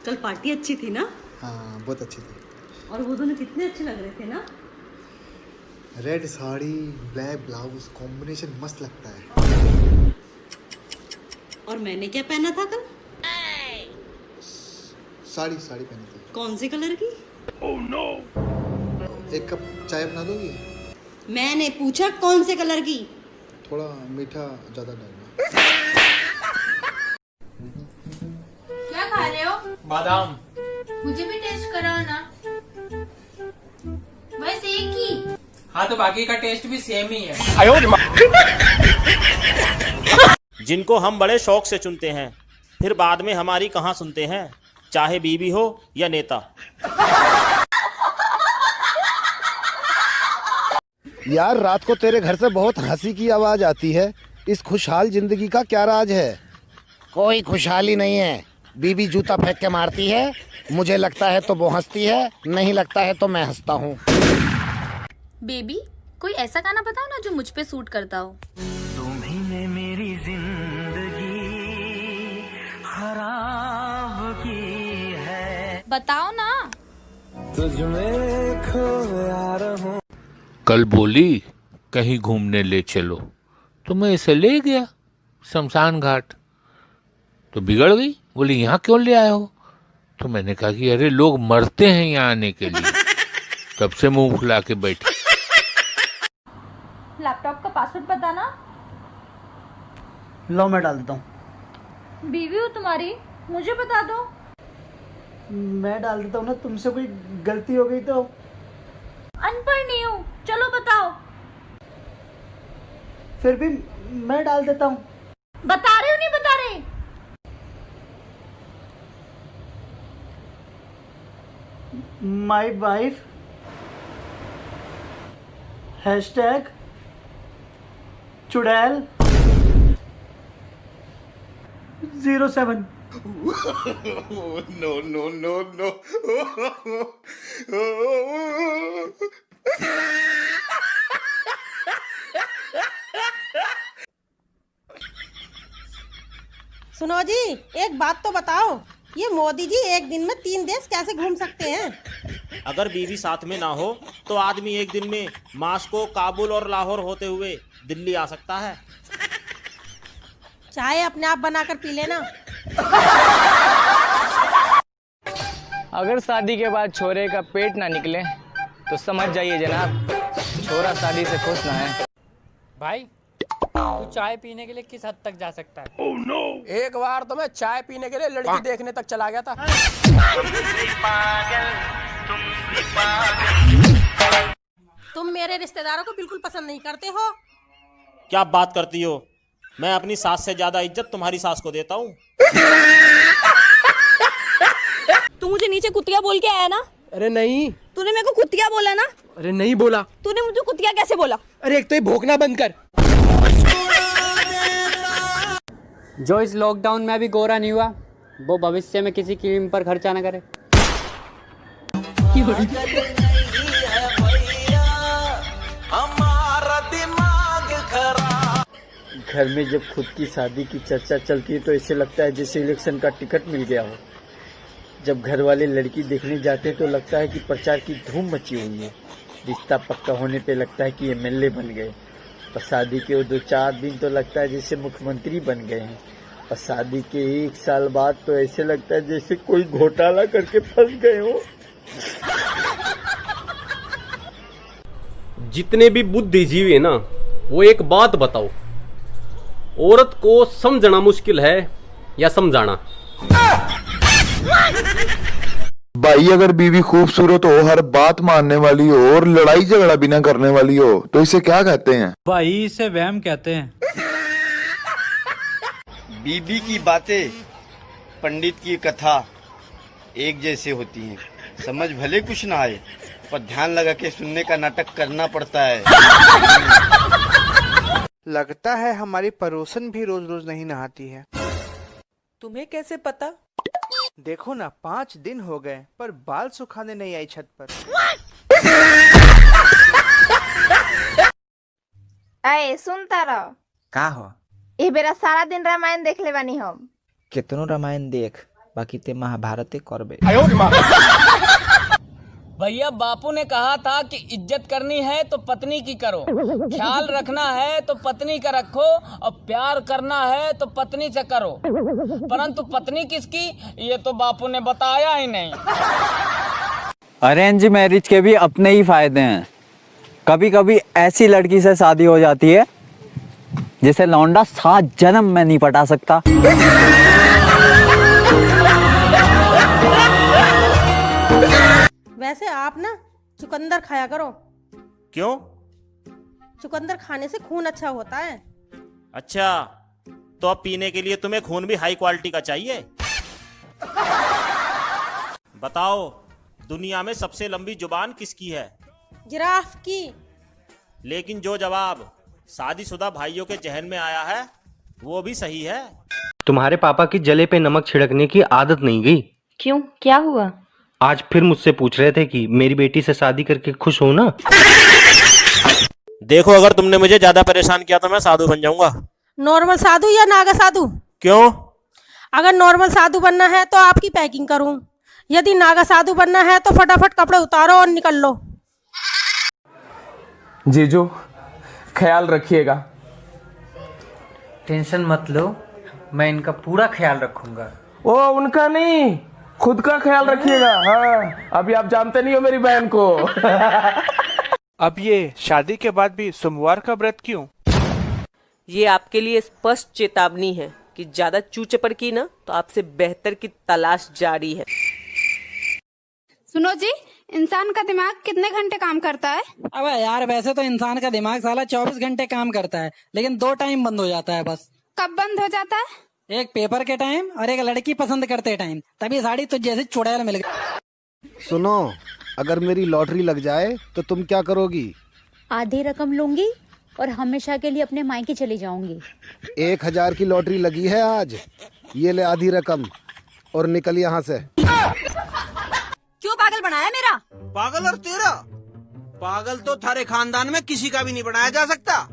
कल पार्टी अच्छी थी ना? हाँ बहुत अच्छी थी। और वो दोनों कितने अच्छे लग रहे थे ना? Red sari black blouse combination मस्त लगता है। और मैंने क्या पहना था कल? साड़ी साड़ी पहनी थी। कौन से कलर की? Oh no. एक कप चाय बना दोगी? मैंने पूछा कौन से कलर की? थोड़ा मीठा ज़्यादा डालना। क्या खा रहे हो? बादाम। मुझे भी टेस्ट कराओ ना। बस एक ही। हाँ तो बाकी का टेस्ट भी सेम ही है। जिनको हम बड़े शौक से चुनते हैं, फिर बाद में हमारी कहाँ सुनते हैं, चाहे बीवी हो या नेता। यार रात को तेरे घर से बहुत हंसी की आवाज आती है। इस खुशहाल जिंदगी का क्या राज है? कोई खुशहाली नहीं है। बीबी जूता फेंक के मारती है। मुझे लगता है तो वो हंसती है, नहीं लगता है तो मैं हंसता हूँ। बेबी, कोई ऐसा गाना बताओ ना जो मुझ पे सूट करता हो। तुम्ही मेरी जिंदगी खराब की है। बताओ ना। तुझमें खोया रहूं। कल बोली कहीं घूमने ले चलो, तो मैं इसे ले गया शमशान घाट, तो बिगड़ गई। बोली यहाँ क्यों ले आए हो? तो मैंने कहा कि अरे लोग मरते हैं यहाँ आने के लिए। तब से मुंह फुला के बैठी। लैपटॉप का पासवर्ड बताना। लो मैं डाल देता हूँ। बीवी हो तुम्हारी, मुझे बता दो। मैं डाल देता हूँ ना, तुमसे कोई गलती हो गई तो। अनपढ़ नहीं हूँ, चलो बताओ। फिर भी मैं डाल देता हूँ। बता रहे हो नहीं बता रहे? माई वाइफ हैशटैग चुड़ैल 07। No no no no. सुनो जी, एक बात तो बताओ, ये मोदी जी एक दिन में 3 देश कैसे घूम सकते हैं? अगर बीवी साथ में ना हो तो आदमी एक दिन में मास्को, काबुल और लाहौर होते हुए दिल्ली आ सकता है। चाय अपने आप बनाकर पी लेना। अगर शादी के बाद छोरे का पेट ना निकले तो समझ जाइए जनाब, छोरा शादी से खुश ना है। भाई तू चाय पीने के लिए किस हद तक जा सकता है? oh, no. एक बार तो मैं चाय पीने के लिए लड़की देखने तक चला गया था। तुम मेरे रिश्तेदारों को बिल्कुल पसंद नहीं करते हो। क्या बात करती हो? मैं अपनी सास से ज्यादा इज्जत तुम्हारी सास को देता हूँ। तू मुझे नीचे कुतिया बोल के आया ना? अरे नहीं। तूने मेरे को कुतिया बोला ना? अरे नहीं बोला। तूने मुझे कुतिया कैसे बोला? अरे एक तो ये भोंकना बंद कर। जो इस लॉकडाउन में अभी गोरा नहीं हुआ, वो भविष्य में किसी क्रीम पर खर्चा न करे। घर में जब खुद की शादी की चर्चा चलती है तो ऐसे लगता है जैसे इलेक्शन का टिकट मिल गया हो। जब घर वाले लड़की देखने जाते हैं तो लगता है कि प्रचार की धूम मची हुई है। रिश्ता पक्का होने पे लगता है कि एमएलए बन गए, और शादी के 2-4 दिन तो लगता है जैसे मुख्यमंत्री बन गए हैं, और शादी के 1 साल बाद तो ऐसे लगता है जैसे कोई घोटाला करके फंस गए हो। जितने भी बुद्धिजीवी है ना, वो एक बात बताओ, औरत को समझना मुश्किल है या समझाना? भाई अगर बीवी खूबसूरत हो, हर बात मानने वाली हो और लड़ाई झगड़ा भी ना करने वाली हो, तो इसे क्या कहते हैं? भाई इसे वहम कहते हैं। बीबी की बातें पंडित की कथा एक जैसे होती हैं। समझ भले कुछ ना आए, पर ध्यान लगा के सुनने का नाटक करना पड़ता है। लगता है हमारी पड़ोसन भी रोज रोज नहीं नहाती है। तुम्हें कैसे पता? देखो ना, 5 दिन हो गए पर बाल सुखाने नहीं आई छत पर। अरे सुनता रहो का हो? ए बेरा सारा दिन रामायण देख ले बानी हम। कितनो रामायण देख, बाकीते महाभारते करबे। भैया बापू ने कहा था कि इज्जत करनी है तो पत्नी की करो, ख्याल रखना है तो पत्नी का रखो और प्यार करना है तो पत्नी से करो, परंतु पत्नी किसकी ये तो बापू ने बताया ही नहीं। अरेंज मैरिज के भी अपने ही फायदे हैं। कभी कभी ऐसी लड़की से शादी हो जाती है जिसे लौंडा 7 जन्म में नहीं पटा सकता। वैसे आप ना चुकंदर खाया करो। क्यों? चुकंदर खाने से खून अच्छा होता है। अच्छा, तो अब पीने के लिए तुम्हें खून भी हाई क्वालिटी का चाहिए। बताओ, दुनिया में सबसे लंबी जुबान किसकी है? जिराफ की। लेकिन जो जवाब शादीशुदा भाइयों के जहन में आया है वो भी सही है। तुम्हारे पापा की जले पे नमक छिड़कने की आदत नहीं गई? क्यों, क्या हुआ? आज फिर मुझसे पूछ रहे थे कि मेरी बेटी से शादी करके खुश हो ना। देखो, अगर तुमने मुझे ज्यादा परेशान किया तो मैं साधु बन जाऊंगा। नॉर्मल साधु या नागा साधु? क्यों? अगर नॉर्मल साधु बनना है तो आपकी पैकिंग करूं, यदि नागा साधु बनना है तो फटाफट कपड़े उतारो और निकल लो। जीजू, ख्याल रखिएगा। टेंशन मत लो, मैं इनका पूरा ख्याल रखूंगा। ओ, उनका नहीं, खुद का ख्याल रखिएगा। हाँ, अभी आप जानते नहीं हो मेरी बहन को। अब ये शादी के बाद भी सोमवार का व्रत क्यों? ये आपके लिए स्पष्ट चेतावनी है कि ज्यादा चूचेपड़ की ना तो आपसे बेहतर की तलाश जारी है। सुनो जी, इंसान का दिमाग कितने घंटे काम करता है? अबे यार, वैसे तो इंसान का दिमाग साला 24 घंटे काम करता है, लेकिन 2 टाइम बंद हो जाता है बस। कब बंद हो जाता है? एक पेपर के टाइम और एक लड़की पसंद करते टाइम। तभी साड़ी तुझ जैसे चुड़ैल मिल गई। सुनो, अगर मेरी लॉटरी लग जाए तो तुम क्या करोगी? आधी रकम लूंगी और हमेशा के लिए अपने मायके चली जाऊंगी। 1000 की लॉटरी लगी है आज, ये ले आधी रकम और निकल यहाँ से। क्यों पागल बनाया मेरा? पागल और तेरा? पागल तो थारे खानदान में किसी का भी नहीं बनाया जा सकता।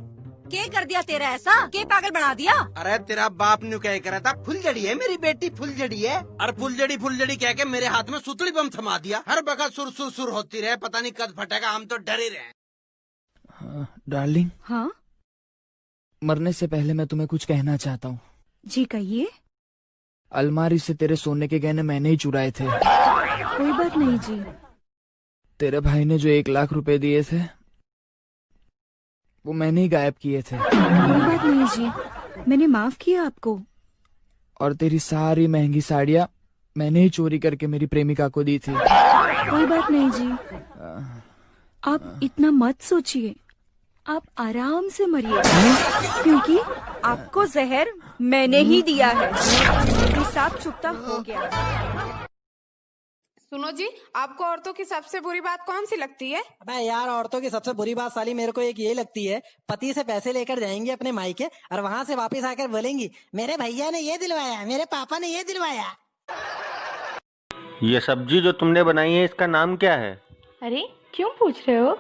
क्या कर दिया तेरा ऐसा? क्या पागल बना दिया? अरे तेरा बाप ने क्या करा था? फुलझड़ी है मेरी बेटी, फुलझड़ी है। और फुलझड़ी कह के मेरे हाथ में सुतली बम थमा दिया। हर बखत सुर सुर सुर होती रहे, पता नहीं कब फटेगा, हम तो डरे रहे। डार्लिंग, हाँ मरने से पहले मैं तुम्हें कुछ कहना चाहता हूँ। जी कहिए। अलमारी से तेरे सोने के गहने मैंने ही चुराए थे। कोई बात नहीं जी। तेरे भाई ने जो 1 लाख रुपए दिए थे वो मैंने ही गायब किए थे। कोई बात नहीं जी, मैंने माफ किया आपको। और तेरी सारी महंगी साड़ियाँ मैंने ही चोरी करके मेरी प्रेमिका को दी थी। कोई बात नहीं जी, आप इतना मत सोचिए, आप आराम से मरिए, क्योंकि आपको जहर मैंने ही दिया है। हिसाब चुकता हो गया। सुनो जी, आपको औरतों की सबसे बुरी बात कौन सी लगती है? अबे यार, औरतों की सबसे बुरी बात साली मेरे को एक ये लगती है, पति से पैसे लेकर जाएंगी अपने मायके और वहाँ से वापस आकर बोलेंगी मेरे भैया ने ये दिलवाया, मेरे पापा ने ये दिलवाया। ये सब्जी जो तुमने बनाई है इसका नाम क्या है? अरे क्यों पूछ रहे हो?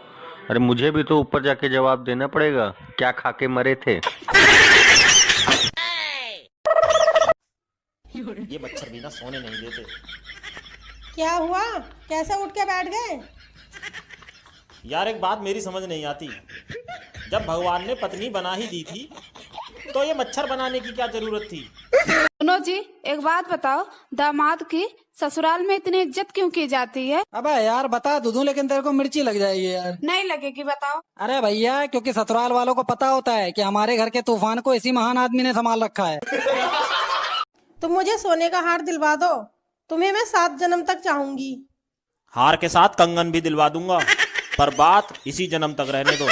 अरे मुझे भी तो ऊपर जाके जवाब देना पड़ेगा, क्या खा के मरे थे? ये मच्छर भी ना सोने नहीं देते। क्या हुआ? कैसे उठ के बैठ गए? यार, एक बात मेरी समझ नहीं आती, जब भगवान ने पत्नी बना ही दी थी तो ये मच्छर बनाने की क्या जरूरत थी? सुनो जी, एक बात बताओ, दामाद की ससुराल में इतनी इज्जत क्यों की जाती है? अबे यार बता दूं, लेकिन तेरे को मिर्ची लग जाएगी यार। नहीं लगेगी, बताओ। अरे भैया, क्योंकि ससुराल वालों को पता होता है कि हमारे घर के तूफान को इसी महान आदमी ने संभाल रखा है। तुम मुझे सोने का हार दिलवा दो, तुम्हें मैं 7 जन्म तक चाहूंगी। हार के साथ कंगन भी दिलवा दूंगा, पर बात इसी जन्म तक रहने दो।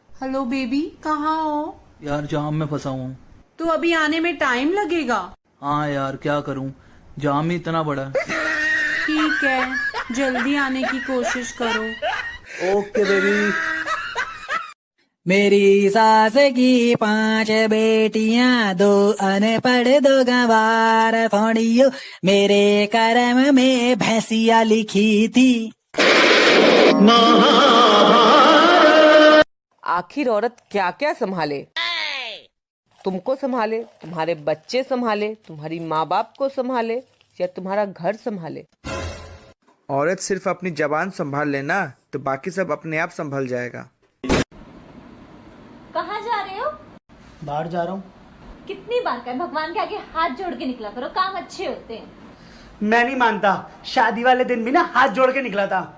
हेलो बेबी, कहाँ हो? यार जाम में फंसा हूँ। तो अभी आने में टाइम लगेगा। हाँ यार, क्या करूँ, जाम ही इतना बड़ा। ठीक है, जल्दी आने की कोशिश करो। Okay baby. मेरी सास की 5 बेटियां, 2 अनपढ़ 2 गंवार थोड़ियो, मेरे कर्म में भैंसिया लिखी थी। आखिर औरत क्या क्या संभाले? तुमको संभाले, तुम्हारे बच्चे संभाले, तुम्हारी माँ बाप को संभाले या तुम्हारा घर संभाले। औरत सिर्फ अपनी जबान संभाल लेना तो बाकी सब अपने आप संभल जाएगा। कहाँ जा रहे हो? बाहर जा रहा हूँ। कितनी बार कहें भगवान के आगे हाथ जोड़ के निकला करो, काम अच्छे होते हैं। मैं नहीं मानता, शादी वाले दिन भी ना हाथ जोड़ के निकला था।